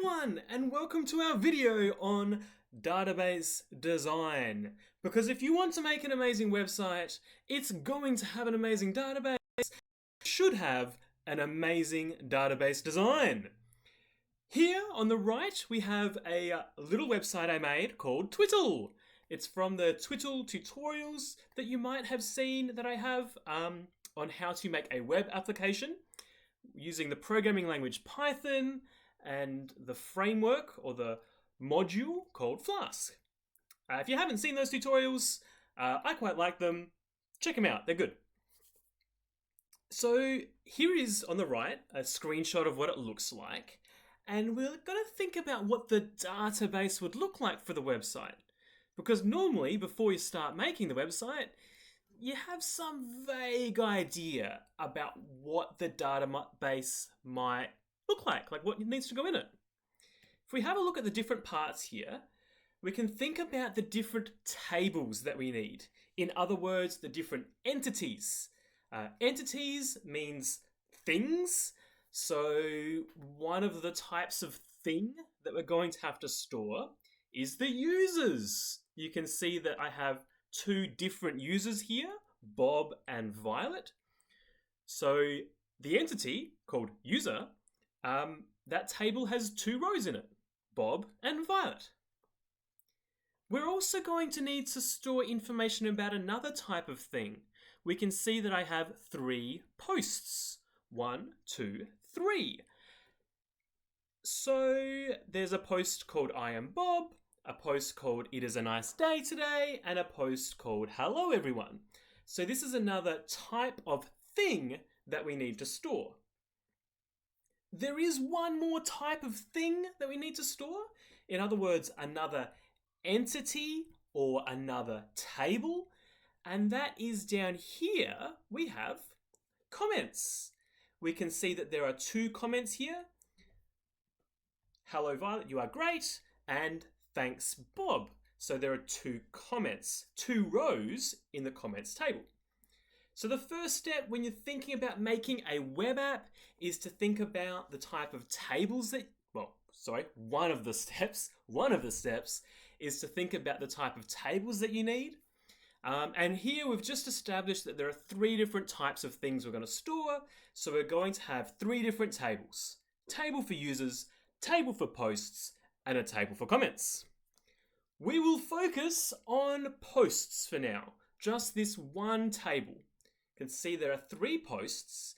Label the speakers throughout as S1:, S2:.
S1: everyone, and welcome to our video on database design. Because if you want to make an amazing website, it's going to have an amazing database. It should have an amazing database design. Here on the right, we have a little website I made called Twittle. It's from the Twittle tutorials that you might have seen that I have on how to make a web application using the programming language Python and the framework or the module called Flask. If you haven't seen those tutorials, I quite like them. Check them out, they're good. So here is on the right a screenshot of what it looks like, and we're going to think about what the database would look like for the website. Because normally, before you start making the website, you have some vague idea about what the database might look like what needs to go in it. If we have a look at the different parts here, we can think about the different tables that we need. In other words, the different entities. Entities means things. So one of the types of thing that we're going to have to store is the users. You can see that I have two different users here, Bob and Violet. So the entity called user, that table has two rows in it, Bob and Violet. We're also going to need to store information about another type of thing. We can see that I have 3 posts. 1, 2, 3. So there's a post called I am Bob, a post called It is a nice day today, and a post called Hello everyone. So this is another type of thing that we need to store. There is one more type of thing that we need to store. In other words, another entity or another table. And that is down here, we have comments. We can see that there are 2 comments here. Hello Violet, you are great. And thanks Bob. So there are 2 comments, 2 rows in the comments table. So the first step when you're thinking about making a web app is to think about the type of tables that, one of the steps is to think about the type of tables that you need. And here we've just established that there are 3 different types of things we're going to store. So we're going to have 3 different tables. Table for users, table for posts, and a table for comments. We will focus on posts for now, just this one table. You can see there are 3 posts,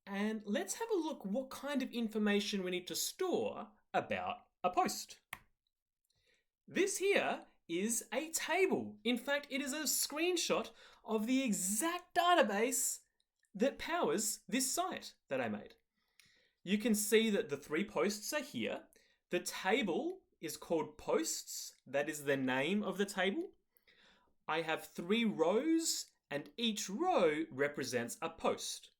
S1: and let's have a look what kind of information we need to store about a post. This here is a table. In fact, it is a screenshot of the exact database that powers this site that I made. You can see that the 3 posts are here. The table is called posts. That is the name of the table. I have 3 rows, and each row represents a post.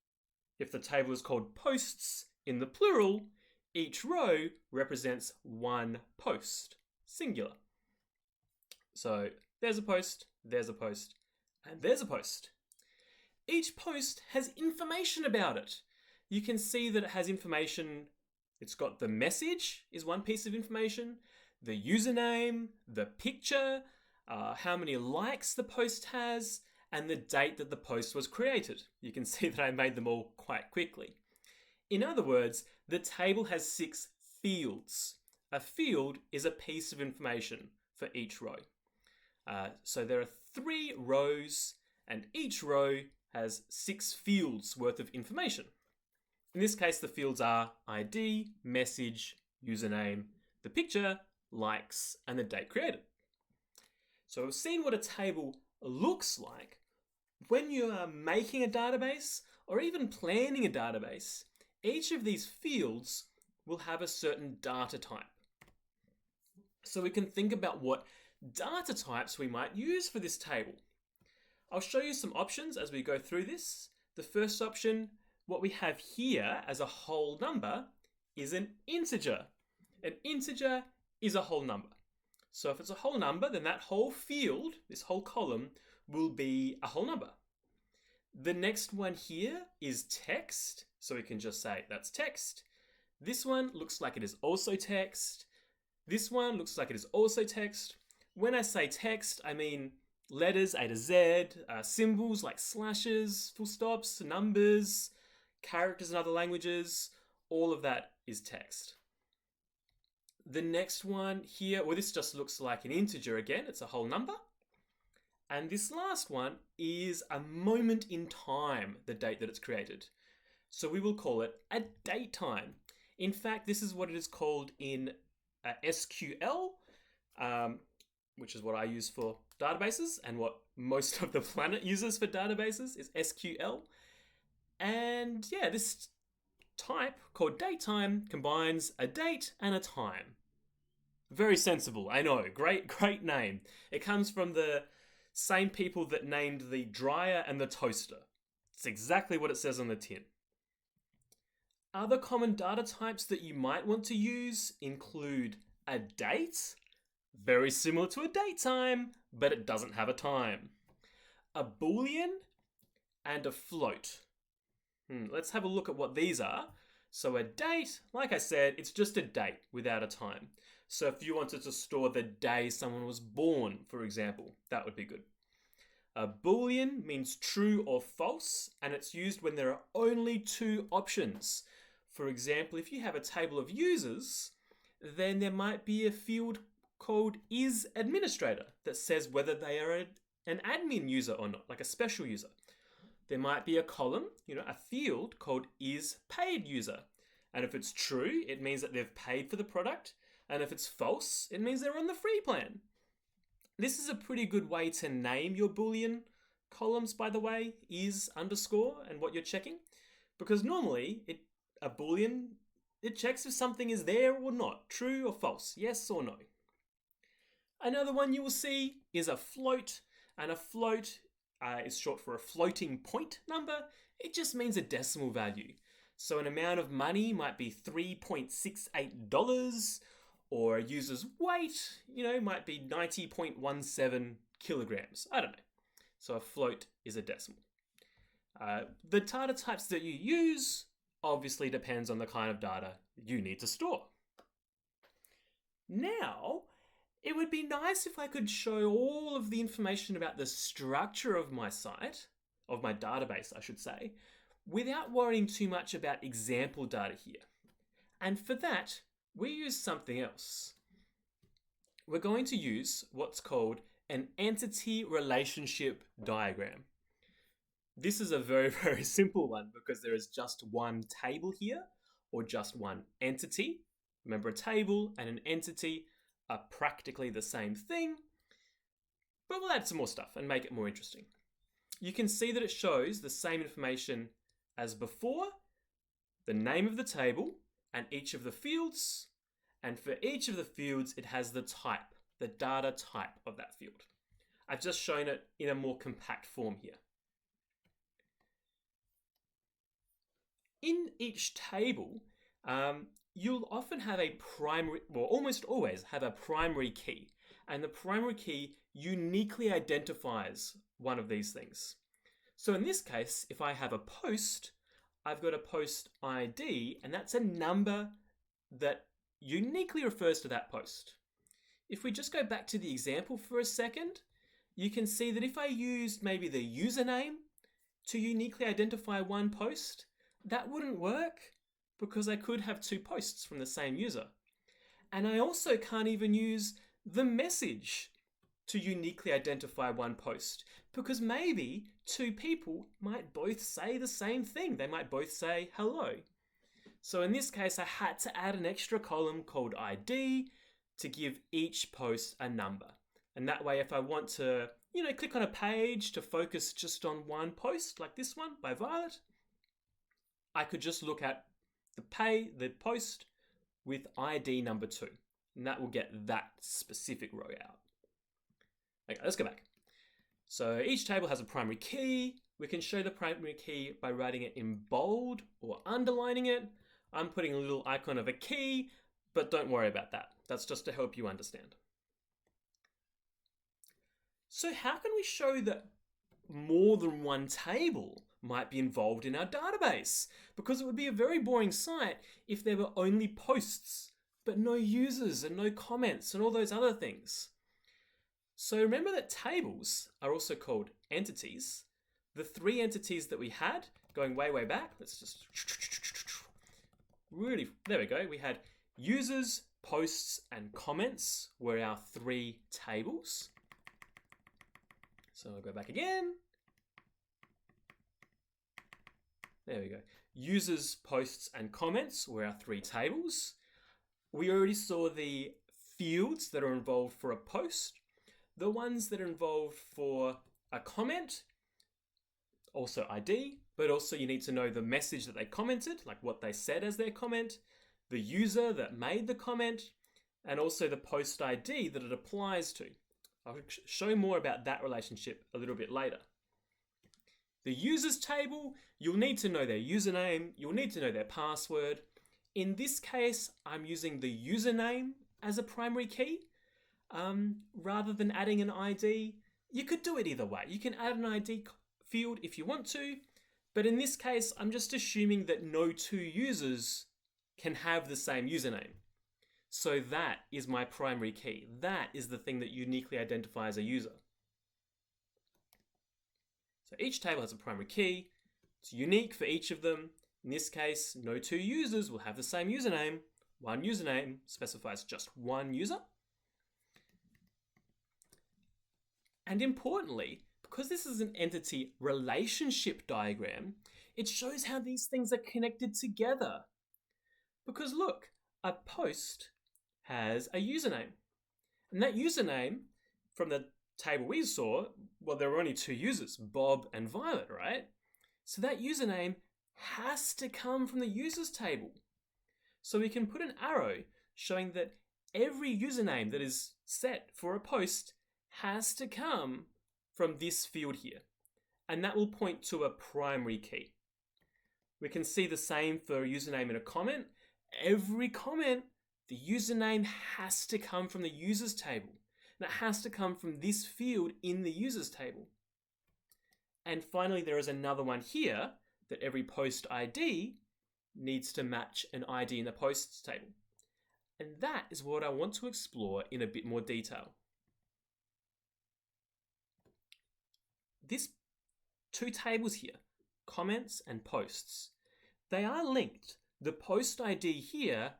S1: If the table is called posts in the plural, each row represents 1 post, singular. So there's a post, there's a post, and there's a post. Each post has information about it. You can see that it has information. It's got the message is one piece of information, the username, the picture, how many likes the post has, and the date that the post was created. You can see that I made them all quite quickly. In other words, the table has 6 fields. A field is a piece of information for each row. So there are 3 rows, and each row has 6 fields worth of information. In this case, the fields are ID, message, username, the picture, likes, and the date created. So we've seen what a table looks like. When you are making a database or even planning a database, each of these fields will have a certain data type. So we can think about what data types we might use for this table. I'll show you some options as we go through this. The first option, what we have here as a whole number, is an integer. An integer is a whole number. So if it's a whole number, then that whole field, this whole column, will be a whole number. The next one here is text. So we can just say that's text. This one looks like it is also text. This one looks like it is also text. When I say text, I mean letters A to Z, symbols like slashes, full stops, numbers, characters in other languages. All of that is text. The next one here, well, this just looks like an integer again. It's a whole number. And this last one is a moment in time, the date that it's created. So we will call it a date time. In fact, this is what it is called in SQL, which is what I use for databases and what most of the planet uses for databases is SQL. And yeah, this type called datetime combines a date and a time. Very sensible, I know. Great name. It comes from the same people that named the dryer and the toaster. It's exactly what it says on the tin. Other common data types that you might want to use include a date, very similar to a date time, but it doesn't have a time. A boolean and a float. Let's have a look at what these are. So a date, like I said, it's just a date without a time. So if you wanted to store the day someone was born, for example, that would be good. A boolean means true or false, and it's used when there are only two options. For example, if you have a table of users, then there might be a field called isAdministrator that says whether they are an admin user or not, like a special user. There might be a column, a field called isPaidUser. And if it's true, it means that they've paid for the product. And if it's false, it means they're on the free plan. This is a pretty good way to name your Boolean columns, by the way, is underscore and what you're checking. Because normally, a Boolean, it checks if something is there or not, true or false, yes or no. Another one you will see is a float, and a float is short for a floating point number. It just means a decimal value. So an amount of money might be $3.68, or a user's weight, might be 90.17 kilograms. I don't know. So a float is a decimal. The data types that you use obviously depends on the kind of data you need to store. Now, it would be nice if I could show all of the information about the structure of my site, of my database, I should say, without worrying too much about example data here. And for that, we use something else. We're going to use what's called an entity relationship diagram. This is a very, very simple one because there is just one table here, or just one entity. Remember, a table and an entity are practically the same thing, but we'll add some more stuff and make it more interesting. You can see that it shows the same information as before, the name of the table and each of the fields, and for each of the fields it has the type, the data type of that field. I've just shown it in a more compact form here. In each table, you'll often have a primary, well, almost always have a primary key, and the primary key uniquely identifies one of these things. So in this case, if I have a post, I've got a post ID, and that's a number that uniquely refers to that post. If we just go back to the example for a second, you can see that if I used maybe the username to uniquely identify one post, that wouldn't work because I could have two posts from the same user. And I also can't even use the message to uniquely identify one post because maybe two people might both say the same thing. They might both say hello. So in this case, I had to add an extra column called ID to give each post a number. And that way, if I want to, click on a page to focus just on one post, like this one by Violet, I could just look at the post with ID number 2, and that will get that specific row out. Okay, let's go back. So each table has a primary key. We can show the primary key by writing it in bold or underlining it. I'm putting a little icon of a key, but don't worry about that. That's just to help you understand. So how can we show that more than one table might be involved in our database, because it would be a very boring site if there were only posts, but no users and no comments and all those other things. So remember that tables are also called entities. The three entities that we had going way, way back, let's just really, there we go. We had users, posts, and comments were our three tables. So I'll go back again. There we go. Users, posts, and comments were our three tables. We already saw the fields that are involved for a post. The ones that are involved for a comment, also ID, but also you need to know the message that they commented, like what they said as their comment, the user that made the comment, and also the post ID that it applies to. I'll show more about that relationship a little bit later. The users table, you'll need to know their username, you'll need to know their password. In this case, I'm using the username as a primary key rather than adding an ID. You could do it either way. You can add an ID field if you want to, but in this case, I'm just assuming that no two users can have the same username. So that is my primary key. That is the thing that uniquely identifies a user. So each table has a primary key. It's unique for each of them. In this case, no two users will have the same username. One username specifies just one user. And importantly, because this is an entity relationship diagram, it shows how these things are connected together. Because look, a post has a username. And that username, from the table we saw, well, there were only two users, Bob and Violet, right? So that username has to come from the users table. So we can put an arrow showing that every username that is set for a post has to come from this field here. And that will point to a primary key. We can see the same for a username in a comment. Every comment, the username has to come from the users table. And it has to come from this field in the users table. And finally, there is another one here that every post ID needs to match an ID in the posts table. And that is what I want to explore in a bit more detail. These two tables here, comments and posts, they are linked. The post ID here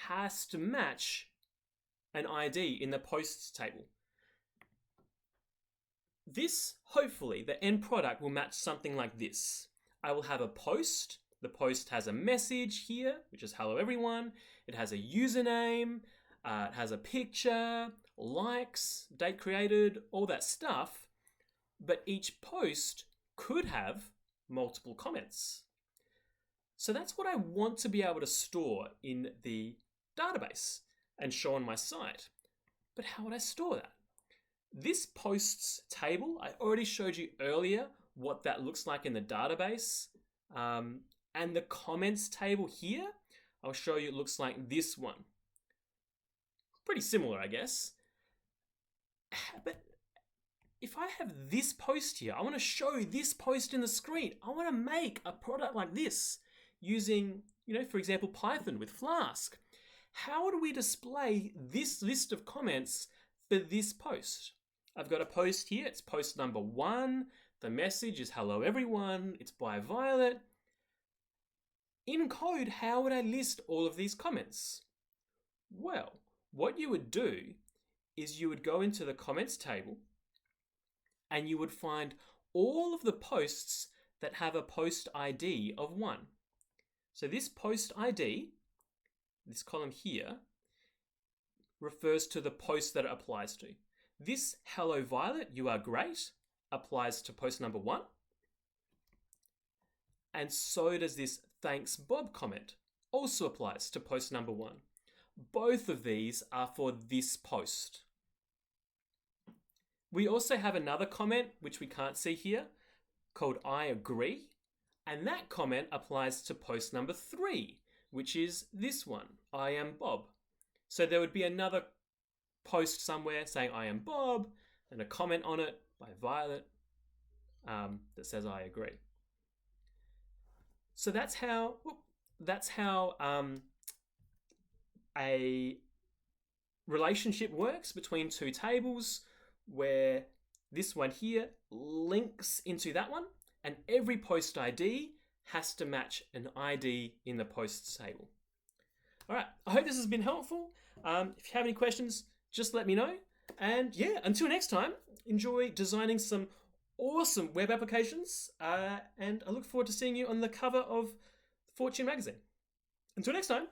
S1: has to match an ID in the posts table. This, hopefully, the end product will match something like this. I will have a post. The post has a message here, which is hello everyone. It has a username, it has a picture, likes, date created, all that stuff. But each post could have multiple comments. So that's what I want to be able to store in the database and show on my site. But how would I store that? This posts table, I already showed you earlier what that looks like in the database. And the comments table here, I'll show you it looks like this one. Pretty similar, I guess. But if I have this post here, I want to show this post in the screen. I want to make a product like this using, for example, Python with Flask. How do we display this list of comments for this post? I've got a post here. It's post number 1. The message is hello everyone. It's by Violet. In code, how would I list all of these comments? Well, what you would do is you would go into the comments table and you would find all of the posts that have a post ID of 1. So this post ID, this column here, refers to the post that it applies to. This hello Violet, you are great, applies to post number 1. And so does this thanks Bob comment, also applies to post number 1. Both of these are for this post. We also have another comment, which we can't see here, called I agree. And that comment applies to post number 3, which is this one, I am Bob. So there would be another post somewhere saying I am Bob, and a comment on it by Violet that says I agree. So that's how a relationship works between two tables, where this one here links into that one, and every post ID has to match an ID in the posts table. All right, I hope this has been helpful. If you have any questions, just let me know. And yeah, until next time, enjoy designing some awesome web applications. And I look forward to seeing you on the cover of Fortune magazine. Until next time.